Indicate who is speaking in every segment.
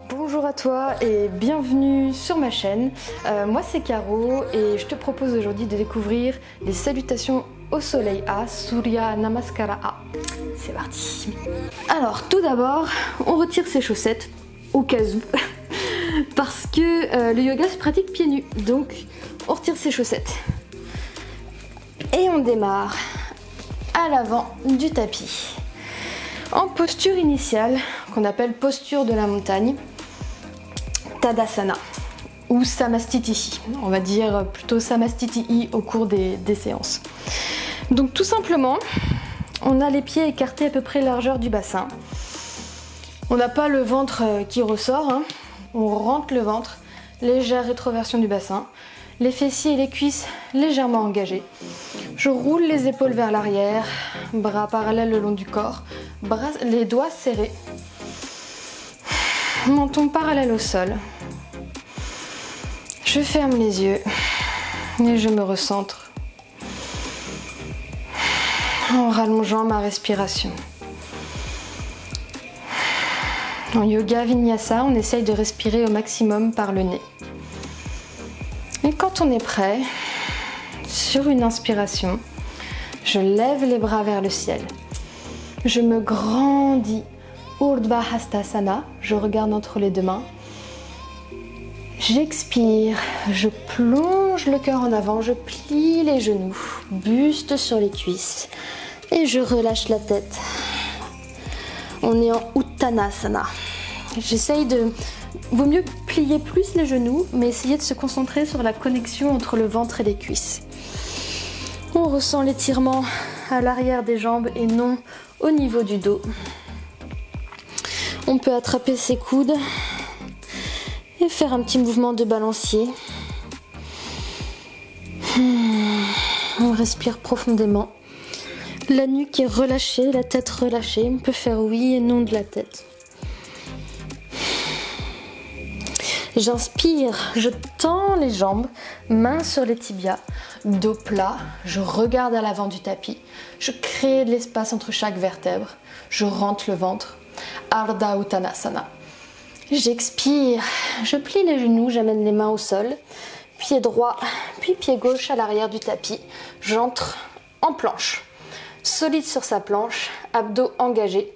Speaker 1: Bonjour à toi et bienvenue sur ma chaîne. Moi c'est Caro et je te propose aujourd'hui de découvrir les salutations au soleil A, Surya Namaskara A. C'est parti. Alors tout d'abord, on retire ses chaussettes au cas où parce que le yoga se pratique pieds nus. Donc on retire ses chaussettes et on démarre à l'avant du tapis. En posture initiale, qu'on appelle posture de la montagne, Tadasana ou Samastitihi. On va dire plutôt Samastitihi au cours des séances. Donc tout simplement, on a les pieds écartés à peu près largeur du bassin. On n'a pas le ventre qui ressort, hein. On rentre le ventre, légère rétroversion du bassin, les fessiers et les cuisses légèrement engagés. Je roule les épaules vers l'arrière, bras parallèles le long du corps, les doigts serrés, menton parallèle au sol. Je ferme les yeux et je me recentre en rallongeant ma respiration. En yoga vinyasa, on essaye de respirer au maximum par le nez. Et quand on est prêt, sur une inspiration, je lève les bras vers le ciel. Je me grandis, Urdhva Hastasana, je regarde entre les deux mains. J'expire, je plonge le cœur en avant, je plie les genoux, buste sur les cuisses et je relâche la tête. On est en Uttanasana. J'essaye de... Vaut mieux plier plus les genoux, mais essayer de se concentrer sur la connexion entre le ventre et les cuisses. On ressent l'étirement à l'arrière des jambes et non au niveau du dos. On peut attraper ses coudes et faire un petit mouvement de balancier. On respire profondément. La nuque est relâchée, la tête relâchée. On peut faire oui et non de la tête. J'inspire, je tends les jambes, mains sur les tibias, dos plat, je regarde à l'avant du tapis, je crée de l'espace entre chaque vertèbre, je rentre le ventre, Ardha Uttanasana. J'expire, je plie les genoux, j'amène les mains au sol, pied droit, puis pied gauche à l'arrière du tapis, j'entre en planche, solide sur sa planche, abdos engagés,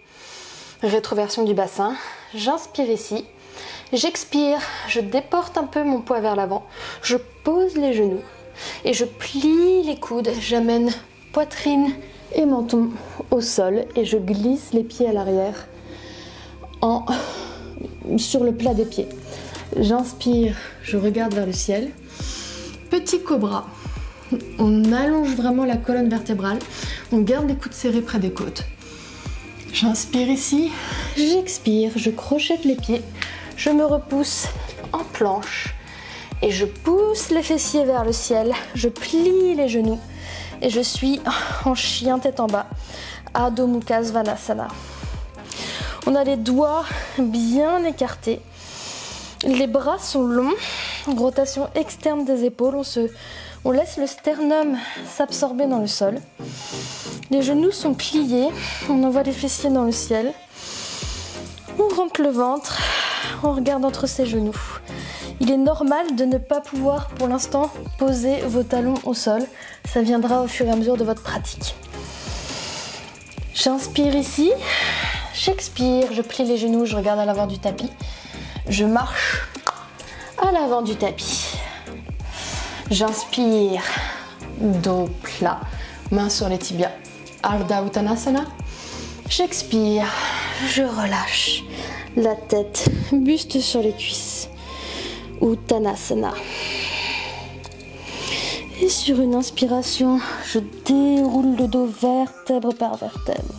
Speaker 1: rétroversion du bassin, j'inspire ici. J'expire, je déporte un peu mon poids vers l'avant, je pose les genoux et je plie les coudes, j'amène poitrine et menton au sol et je glisse les pieds à l'arrière sur le plat des pieds. J'inspire, je regarde vers le ciel, petit cobra, on allonge vraiment la colonne vertébrale, on garde les coudes serrés près des côtes. J'inspire ici, j'expire, je crochette les pieds. Je me repousse en planche et je pousse les fessiers vers le ciel, je plie les genoux et je suis en chien tête en bas, Adho Mukha Svanasana. On a les doigts bien écartés, les bras sont longs, rotation externe des épaules, on laisse le sternum s'absorber dans le sol. Les genoux sont pliés, on envoie les fessiers dans le ciel, on rentre le ventre. On regarde entre ses genoux. Il est normal de ne pas pouvoir pour l'instant poser vos talons au sol. Ça viendra au fur et à mesure de votre pratique. J'inspire ici, j'expire, je plie les genoux, je regarde à l'avant du tapis. Je marche à l'avant du tapis. J'inspire, dos plat, mains sur les tibias. Ardha Uttanasana. J'expire, je relâche. La tête, buste sur les cuisses, Uttanasana. Et sur une inspiration, je déroule le dos vertèbre par vertèbre.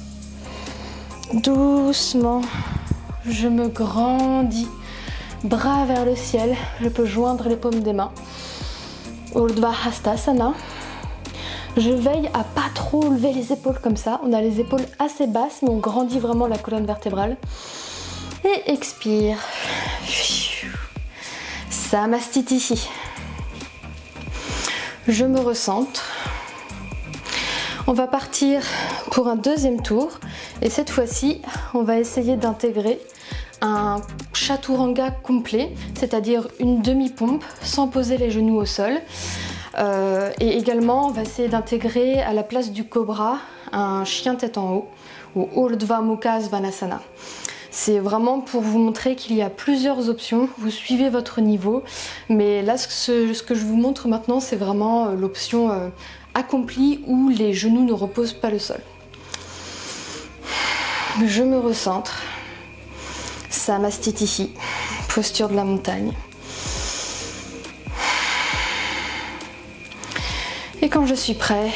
Speaker 1: Doucement, je me grandis, bras vers le ciel, je peux joindre les paumes des mains. Urdhva Hastasana. Je veille à pas trop lever les épaules comme ça. On a les épaules assez basses, mais on grandit vraiment la colonne vertébrale. Et expire. Samastitihi. Je me recentre. On va partir pour un deuxième tour. Et cette fois-ci, on va essayer d'intégrer un chaturanga complet, c'est-à-dire une demi-pompe sans poser les genoux au sol. Et également, on va essayer d'intégrer à la place du cobra un chien tête en haut, ou Urdhva Mukha Svanasana. C'est vraiment pour vous montrer qu'il y a plusieurs options, vous suivez votre niveau, mais là ce que je vous montre maintenant c'est vraiment l'option accomplie où les genoux ne reposent pas le sol. Je me recentre, Samastitihi, posture de la montagne. Et quand je suis prêt,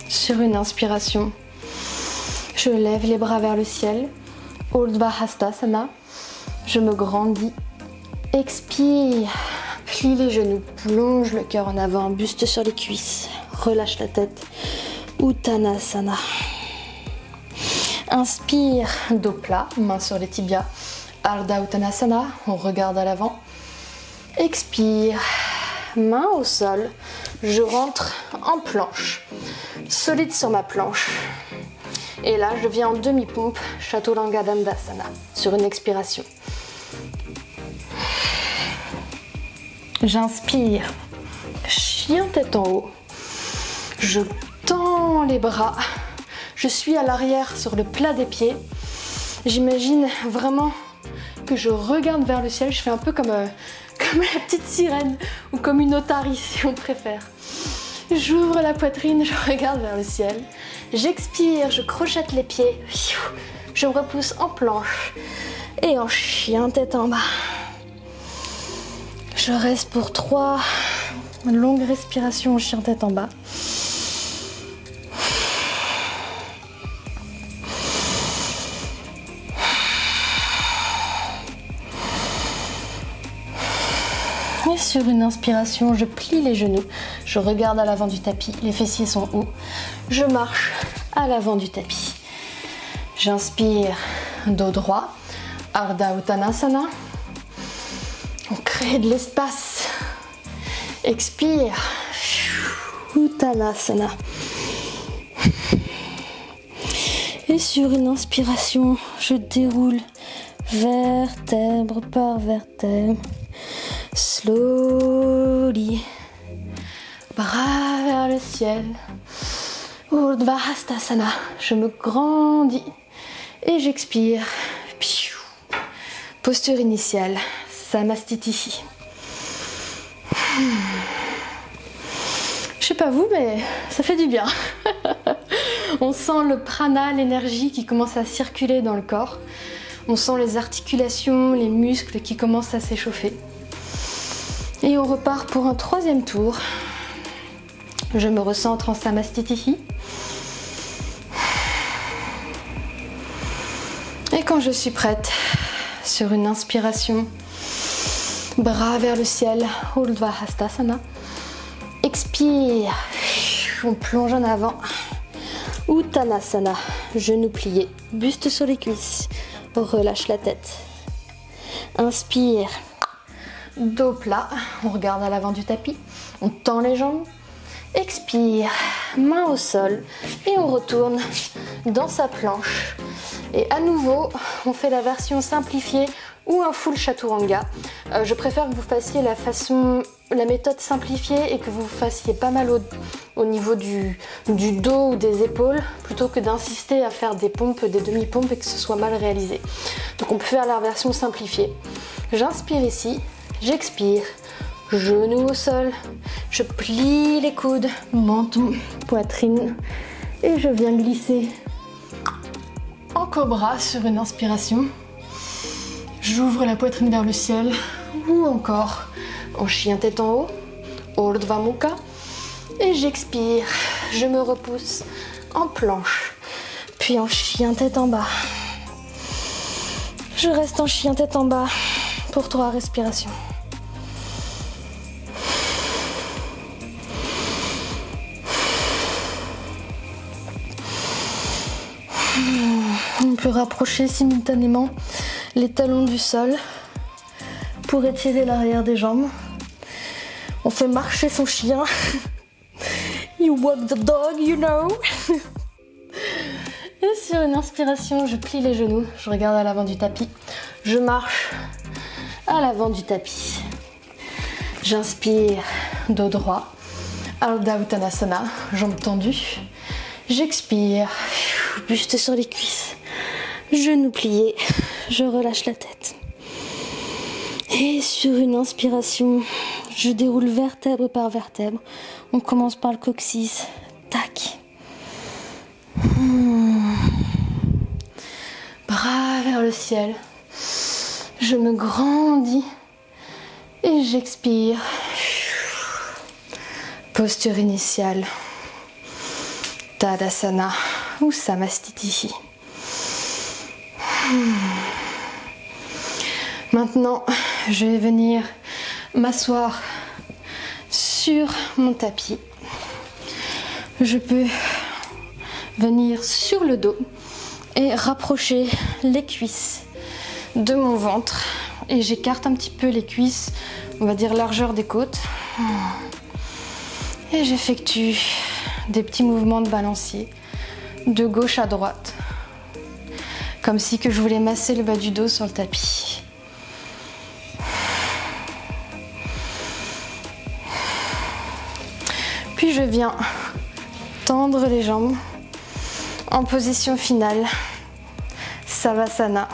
Speaker 1: sur une inspiration, je lève les bras vers le ciel. Urdhva Hastasana, je me grandis, expire, plie les genoux, plonge le cœur en avant, buste sur les cuisses, relâche la tête, Uttanasana. Inspire, dos plat, main sur les tibias, Ardha Uttanasana, on regarde à l'avant. Expire, main au sol, je rentre en planche, solide sur ma planche. Et là, je viens en demi-pompe, Chaturanga Dandasana, sur une expiration. J'inspire, chien tête en haut. Je tends les bras. Je suis à l'arrière sur le plat des pieds. J'imagine vraiment que je regarde vers le ciel. Je fais un peu comme la petite sirène ou comme une otarie si on préfère. J'ouvre la poitrine, je regarde vers le ciel. J'expire, je crochette les pieds. Je me repousse en planche et en chien tête en bas. Je reste pour 3 longues respirations en chien tête en bas. Et sur une inspiration, je plie les genoux, je regarde à l'avant du tapis, les fessiers sont hauts, je marche à l'avant du tapis. J'inspire, dos droit, Ardha Uttanasana, on crée de l'espace. Expire, Uttanasana. Et sur une inspiration, je déroule vertèbre par vertèbre. Slowly, bras vers le ciel, Urdhva Hastasana, je me grandis et j'expire, posture initiale, Samastitihi. Je sais pas vous, mais ça fait du bien. On sent le prana, l'énergie qui commence à circuler dans le corps. On sent les articulations, les muscles qui commencent à s'échauffer. Et on repart pour un 3e tour. Je me recentre en Samastitihi. Et quand je suis prête, sur une inspiration, bras vers le ciel, Urdhva Hastasana. Expire, on plonge en avant. Uttanasana, genoux pliés, buste sur les cuisses, relâche la tête. Inspire. Dos plat, on regarde à l'avant du tapis, on tend les jambes, expire, main au sol et on retourne dans sa planche. Et à nouveau, on fait la version simplifiée ou un full chaturanga. Je préfère que vous fassiez la méthode simplifiée et que vous fassiez pas mal au niveau du dos ou des épaules plutôt que d'insister à faire des pompes, des demi-pompes et que ce soit mal réalisé. Donc on peut faire la version simplifiée. J'inspire ici. J'expire, genoux au sol, je plie les coudes, menton, poitrine et je viens glisser en cobra sur une inspiration. J'ouvre la poitrine vers le ciel ou encore en chien tête en haut, Urdhva Mukha et j'expire, je me repousse en planche, puis en chien tête en bas. Je reste en chien tête en bas pour 3 respirations. On peut rapprocher simultanément les talons du sol pour étirer l'arrière des jambes. On fait marcher son chien. You walk the dog, you know. Et sur une inspiration, je plie les genoux, je regarde à l'avant du tapis, je marche à l'avant du tapis. J'inspire, dos droit, Ardha Uttanasana, jambes tendues. J'expire, buste sur les cuisses, genoux pliés, je relâche la tête. Et sur une inspiration, je déroule vertèbre par vertèbre. On commence par le coccyx, tac. Bras vers le ciel, je me grandis et j'expire. Posture initiale, Tadasana ou Samastiti. Maintenant, je vais venir m'asseoir sur mon tapis. Je peux venir sur le dos et rapprocher les cuisses de mon ventre. Et j'écarte un petit peu les cuisses, on va dire largeur des côtes. Et j'effectue des petits mouvements de balancier de gauche à droite. Comme si que je voulais masser le bas du dos sur le tapis. Puis je viens tendre les jambes en position finale, Savasana.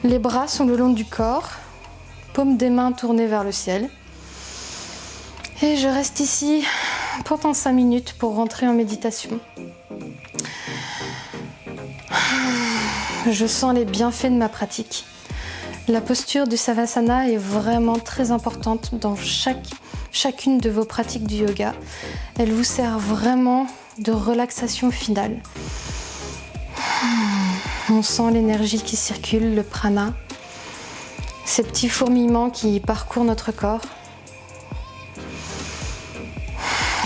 Speaker 1: Les bras sont le long du corps, paumes des mains tournées vers le ciel. Et je reste ici pendant 5 minutes pour rentrer en méditation. Je sens les bienfaits de ma pratique. La posture du Savasana est vraiment très importante dans chacune de vos pratiques du yoga. Elle vous sert vraiment de relaxation finale. On sent l'énergie qui circule, le prana, ces petits fourmillements qui parcourent notre corps.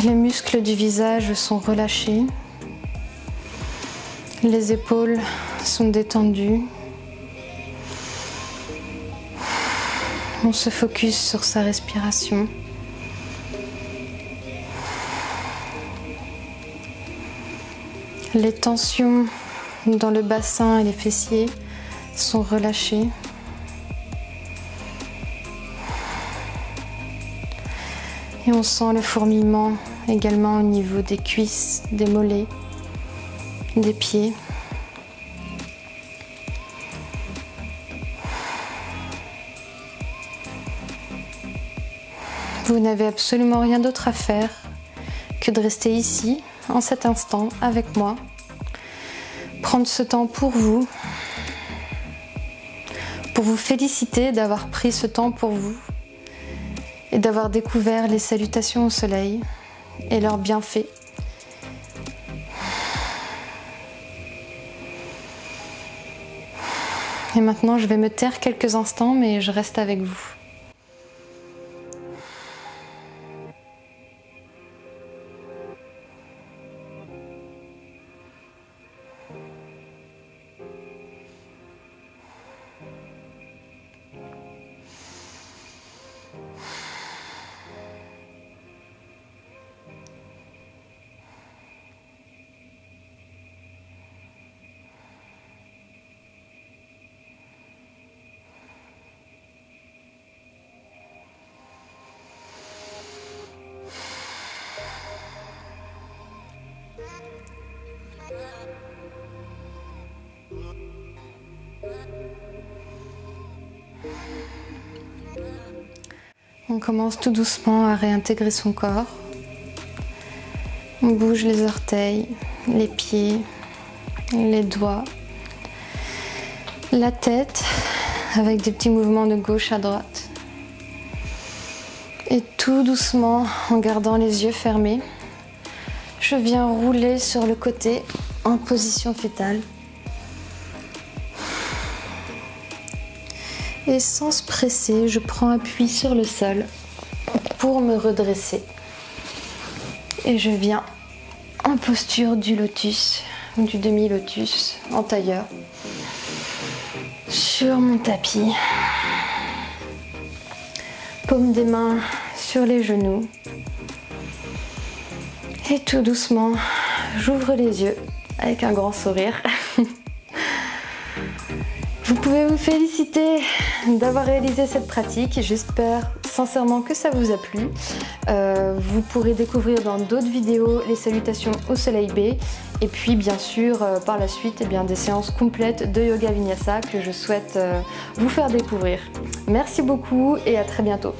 Speaker 1: Les muscles du visage sont relâchés. Les épaules sont détendues. On se focus sur sa respiration. Les tensions dans le bassin et les fessiers sont relâchées. Et on sent le fourmillement également au niveau des cuisses, des mollets, des pieds. Vous n'avez absolument rien d'autre à faire que de rester ici, en cet instant, avec moi. Prendre ce temps pour vous féliciter d'avoir pris ce temps pour vous et d'avoir découvert les salutations au soleil et leurs bienfaits. Et maintenant, je vais me taire quelques instants, mais je reste avec vous. On commence tout doucement à réintégrer son corps. On bouge les orteils, les pieds, les doigts, la tête avec des petits mouvements de gauche à droite. Et tout doucement, en gardant les yeux fermés, je viens rouler sur le côté en position fétale. Et sans se presser, je prends appui sur le sol pour me redresser. Et je viens en posture du lotus ou du demi-lotus en tailleur sur mon tapis. Paume des mains sur les genoux. Et tout doucement, j'ouvre les yeux avec un grand sourire. Vous pouvez vous féliciter d'avoir réalisé cette pratique. J'espère sincèrement que ça vous a plu. Vous pourrez découvrir dans d'autres vidéos les salutations au soleil B. Et puis bien sûr par la suite des séances complètes de yoga vinyasa que je souhaite vous faire découvrir. Merci beaucoup et à très bientôt.